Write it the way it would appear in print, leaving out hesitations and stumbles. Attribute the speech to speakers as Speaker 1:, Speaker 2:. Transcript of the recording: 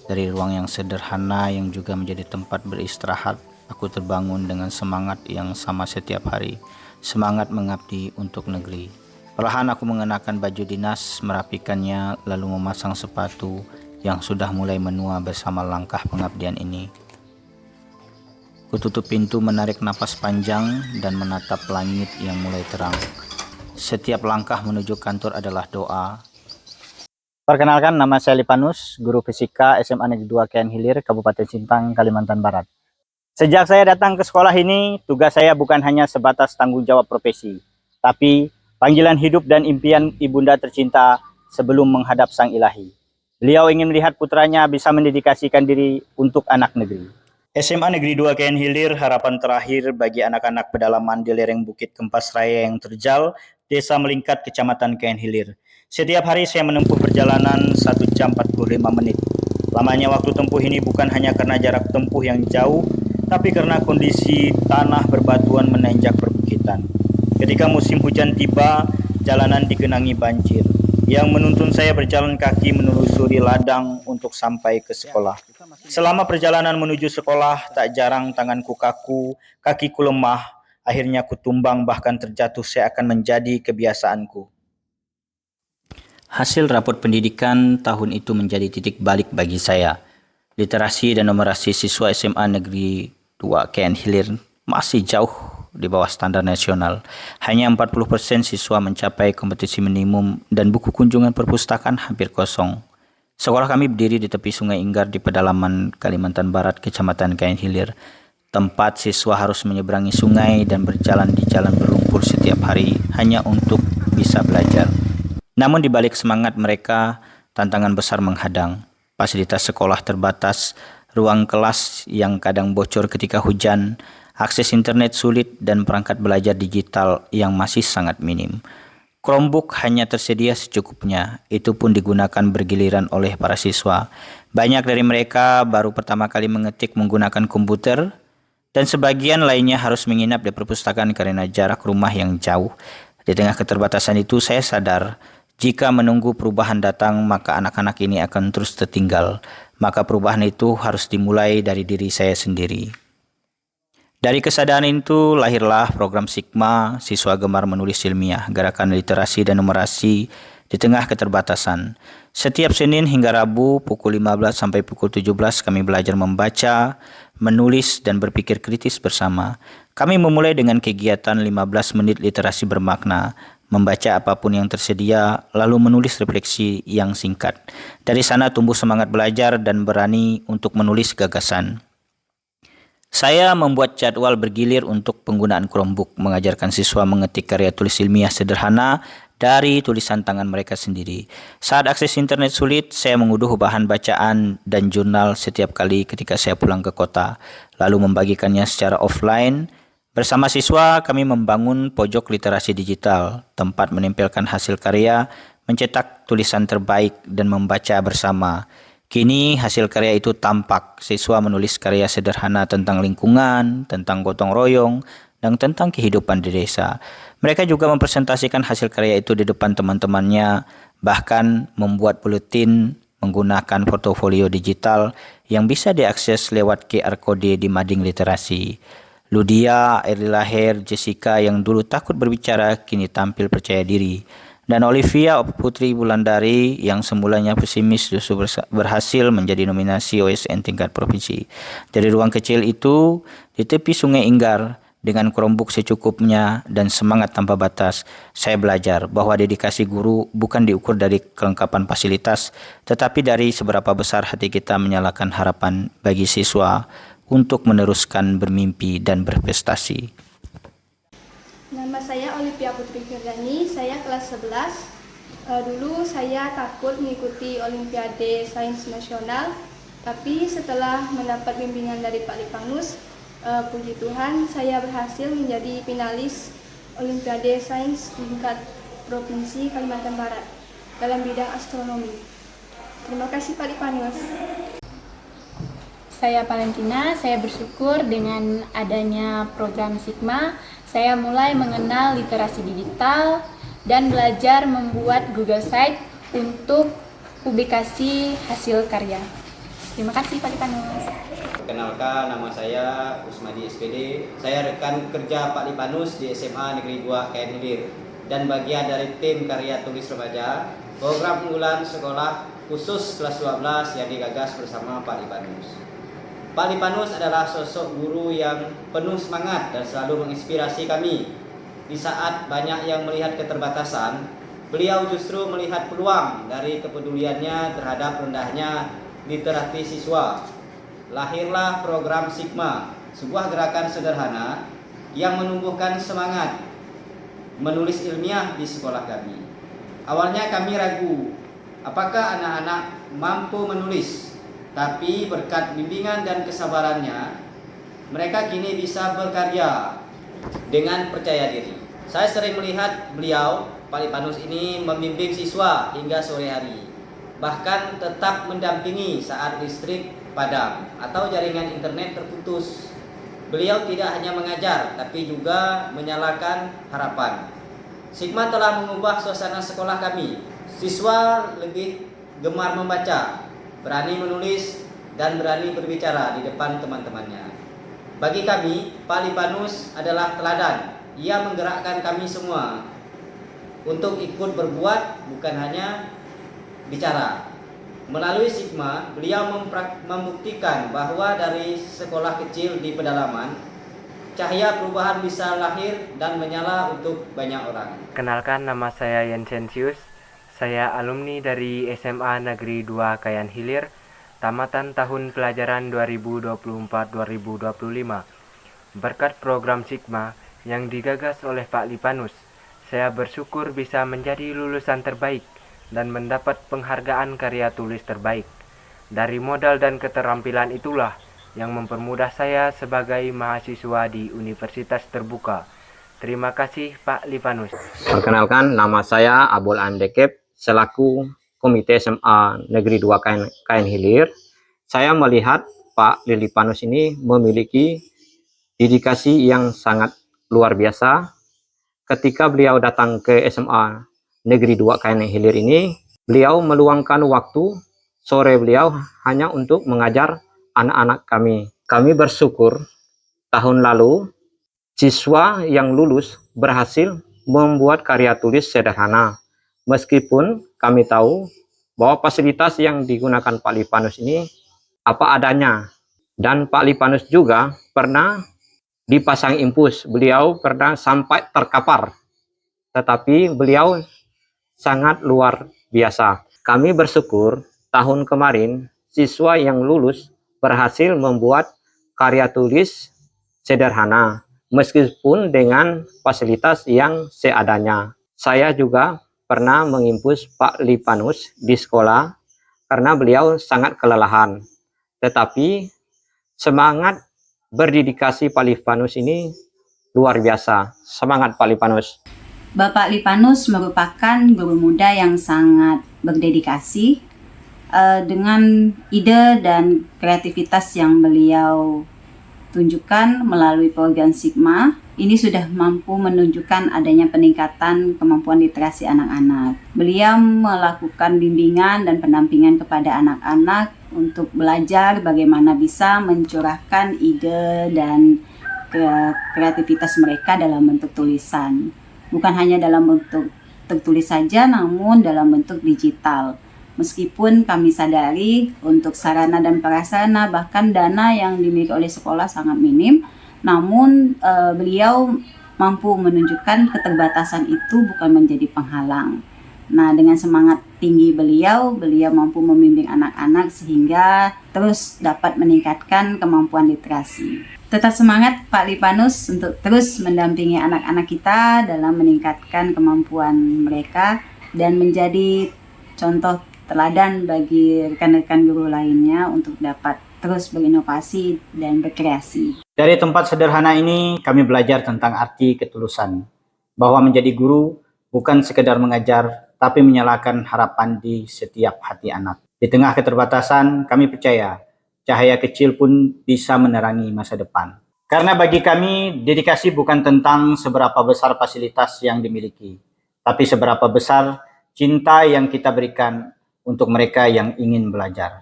Speaker 1: Dari ruang yang sederhana yang juga menjadi tempat beristirahat, aku terbangun dengan semangat yang sama setiap hari, semangat mengabdi untuk negeri. Perlahan aku mengenakan baju dinas, merapikannya, lalu memasang sepatu yang sudah mulai menua bersama langkah pengabdian ini. Kututup pintu, menarik napas panjang, dan menatap langit yang mulai terang. Setiap langkah menuju kantor adalah doa. Perkenalkan, nama saya Lipanus, guru fisika SMA Negeri 2 Kian Hilir, Kabupaten Sintang, Kalimantan Barat. Sejak saya datang ke sekolah ini, tugas saya bukan hanya sebatas tanggung jawab profesi, tapi panggilan hidup dan impian ibunda tercinta sebelum menghadap Sang Ilahi. Beliau ingin melihat putranya bisa mendedikasikan diri untuk anak negeri. SMA Negeri 2 Kian Hilir, harapan terakhir bagi anak-anak pedalaman di lereng Bukit Kempas Raya yang terjal, Desa Melingkat, Kecamatan Kian Hilir. Setiap hari saya menempuh perjalanan 1 jam 45 menit. Lamanya waktu tempuh ini bukan hanya karena jarak tempuh yang jauh, tapi karena kondisi tanah berbatuan menanjak perbukitan. Ketika musim hujan tiba, jalanan digenangi banjir, yang menuntun saya berjalan kaki menelusuri ladang untuk sampai ke sekolah. Selama perjalanan menuju sekolah, tak jarang tanganku kaku, kakiku lemah, akhirnya ku tumbang bahkan terjatuh seakan menjadi kebiasaanku. Hasil raport pendidikan tahun itu menjadi titik balik bagi saya. Literasi dan numerasi siswa SMA Negeri 2 Kian Hilir masih jauh di bawah standar nasional. Hanya 40% siswa mencapai kompetisi minimum dan buku kunjungan perpustakaan hampir kosong. Sekolah kami berdiri di tepi Sungai Inggar di pedalaman Kalimantan Barat, Kecamatan Kian Hilir. Tempat siswa harus menyeberangi sungai dan berjalan di jalan berlumpur setiap hari hanya untuk bisa belajar. Namun di balik semangat mereka, tantangan besar menghadang. Fasilitas sekolah terbatas, ruang kelas yang kadang bocor ketika hujan, akses internet sulit, dan perangkat belajar digital yang masih sangat minim. Chromebook hanya tersedia secukupnya, itu pun digunakan bergiliran oleh para siswa. Banyak dari mereka baru pertama kali mengetik menggunakan komputer, dan sebagian lainnya harus menginap di perpustakaan karena jarak rumah yang jauh. Di tengah keterbatasan itu, saya sadar, jika menunggu perubahan datang, maka anak-anak ini akan terus tertinggal. Maka perubahan itu harus dimulai dari diri saya sendiri. Dari kesadaran itu lahirlah program Sigma, siswa gemar menulis ilmiah, gerakan literasi dan numerasi di tengah keterbatasan. Setiap Senin hingga Rabu pukul 15 sampai pukul 17 kami belajar membaca, menulis, dan berpikir kritis bersama. Kami memulai dengan kegiatan 15 menit literasi bermakna, membaca apapun yang tersedia, lalu menulis refleksi yang singkat. Dari sana tumbuh semangat belajar dan berani untuk menulis gagasan. Saya membuat jadwal bergilir untuk penggunaan Chromebook, mengajarkan siswa mengetik karya tulis ilmiah sederhana dari tulisan tangan mereka sendiri. Saat akses internet sulit, saya mengunduh bahan bacaan dan jurnal setiap kali ketika saya pulang ke kota, lalu membagikannya secara offline. Bersama siswa, kami membangun pojok literasi digital, tempat menempelkan hasil karya, mencetak tulisan terbaik, dan membaca bersama. Kini hasil karya itu tampak. Siswa menulis karya sederhana tentang lingkungan, tentang gotong royong, dan tentang kehidupan di desa. Mereka juga mempresentasikan hasil karya itu di depan teman-temannya, bahkan membuat buletin menggunakan portofolio digital yang bisa diakses lewat QR Code di mading literasi. Ludia, Erlila Her, Jessica yang dulu takut berbicara kini tampil percaya diri. Dan Olivia Putri Wulandari yang semulanya pesimis justru berhasil menjadi nominasi OSN tingkat provinsi. Dari ruang kecil itu, di tepi Sungai Inggar, dengan Chromebook secukupnya dan semangat tanpa batas, saya belajar bahwa dedikasi guru bukan diukur dari kelengkapan fasilitas, tetapi dari seberapa besar hati kita menyalakan harapan bagi siswa untuk meneruskan bermimpi dan berprestasi.
Speaker 2: Nama saya Olivia Putri Firdani, saya kelas 11. Dulu saya takut mengikuti Olimpiade Sains Nasional, tapi setelah mendapat bimbingan dari Pak Lipanus, puji Tuhan saya berhasil menjadi finalis Olimpiade Sains tingkat Provinsi Kalimantan Barat dalam bidang astronomi. Terima kasih Pak Lipanus.
Speaker 3: Saya Valentina, saya bersyukur dengan adanya program Sigma, saya mulai mengenal literasi digital dan belajar membuat Google Site untuk publikasi hasil karya. Terima kasih Pak Lipanus.
Speaker 4: Perkenalkan, nama saya Usmadi SPD. Saya rekan kerja Pak Lipanus di SMA Negeri 2 KN Hilir dan bagian dari tim karya tulis remaja program unggulan sekolah khusus kelas 12 yang digagas bersama Pak Lipanus. Pak Lipanus adalah sosok guru yang penuh semangat dan selalu menginspirasi kami. Di saat banyak yang melihat keterbatasan, beliau justru melihat peluang dari kepeduliannya terhadap rendahnya literasi siswa. Lahirlah program Sigma, sebuah gerakan sederhana yang menumbuhkan semangat menulis ilmiah di sekolah kami. Awalnya kami ragu, apakah anak-anak mampu menulis, tapi berkat bimbingan dan kesabarannya, mereka kini bisa berkarya dengan percaya diri. Saya sering melihat beliau, Pak Lipanus ini membimbing siswa hingga sore hari, bahkan tetap mendampingi saat listrik padam atau jaringan internet terputus. Beliau tidak hanya mengajar, tapi juga menyalakan harapan. Sigma telah mengubah suasana sekolah kami. Siswa lebih gemar membaca, berani menulis, dan berani berbicara di depan teman-temannya. Bagi kami, Pak Lipanus adalah teladan. Ia menggerakkan kami semua untuk ikut berbuat, bukan hanya bicara. Melalui Sigma, beliau membuktikan bahwa dari sekolah kecil di pedalaman, cahaya perubahan bisa lahir dan menyala untuk banyak orang.
Speaker 5: Kenalkan, nama saya Yensensius. Saya alumni dari SMA Negeri 2 Kayan Hilir, tamatan tahun pelajaran 2024-2025. Berkat program Sigma yang digagas oleh Pak Lipanus, saya bersyukur bisa menjadi lulusan terbaik dan mendapat penghargaan karya tulis terbaik. Dari modal dan keterampilan itulah yang mempermudah saya sebagai mahasiswa di Universitas Terbuka. Terima kasih Pak Lipanus.
Speaker 6: Perkenalkan, nama saya Abul Andekep, selaku Komite SMA Negeri 2 KN Hilir. Saya melihat Pak Lipanus ini memiliki dedikasi yang sangat luar biasa. Ketika beliau datang ke SMA Negeri 2 KN Hilir ini, beliau meluangkan waktu sore beliau hanya untuk mengajar anak-anak kami. Kami bersyukur tahun lalu siswa yang lulus berhasil membuat karya tulis sederhana. Meskipun kami tahu bahwa fasilitas yang digunakan Pak Lipanus ini apa adanya. Dan Pak Lipanus juga pernah dipasang impus. Beliau pernah sampai terkapar. Tetapi beliau sangat luar biasa. Kami bersyukur tahun kemarin siswa yang lulus berhasil membuat karya tulis sederhana meskipun dengan fasilitas yang seadanya. Saya juga pernah mengimpus Pak Lipanus di sekolah karena beliau sangat kelelahan. Tetapi semangat berdedikasi Pak Lipanus ini luar biasa. Semangat Pak Lipanus.
Speaker 7: Bapak Lipanus merupakan guru muda yang sangat berdedikasi dengan ide dan kreativitas yang beliau tunjukkan melalui program Sigma. Ini sudah mampu menunjukkan adanya peningkatan kemampuan literasi anak-anak. Beliau melakukan bimbingan dan pendampingan kepada anak-anak untuk belajar bagaimana bisa mencurahkan ide dan kreativitas mereka dalam bentuk tulisan. Bukan hanya dalam bentuk tertulis saja, namun dalam bentuk digital. Meskipun kami sadari untuk sarana dan prasarana bahkan dana yang dimiliki oleh sekolah sangat minim, namun beliau mampu menunjukkan keterbatasan itu bukan menjadi penghalang. Nah, dengan semangat tinggi beliau mampu membimbing anak-anak sehingga terus dapat meningkatkan kemampuan literasi. Tetap semangat Pak Lipanus untuk terus mendampingi anak-anak kita dalam meningkatkan kemampuan mereka dan menjadi contoh teladan bagi rekan-rekan guru lainnya untuk dapat terus berinovasi dan berkreasi.
Speaker 1: Dari tempat sederhana ini kami belajar tentang arti ketulusan, bahwa menjadi guru bukan sekedar mengajar, tapi menyalakan harapan di setiap hati anak. Di tengah keterbatasan, kami percaya cahaya kecil pun bisa menerangi masa depan. Karena bagi kami, dedikasi bukan tentang seberapa besar fasilitas yang dimiliki, tapi seberapa besar cinta yang kita berikan untuk mereka yang ingin belajar.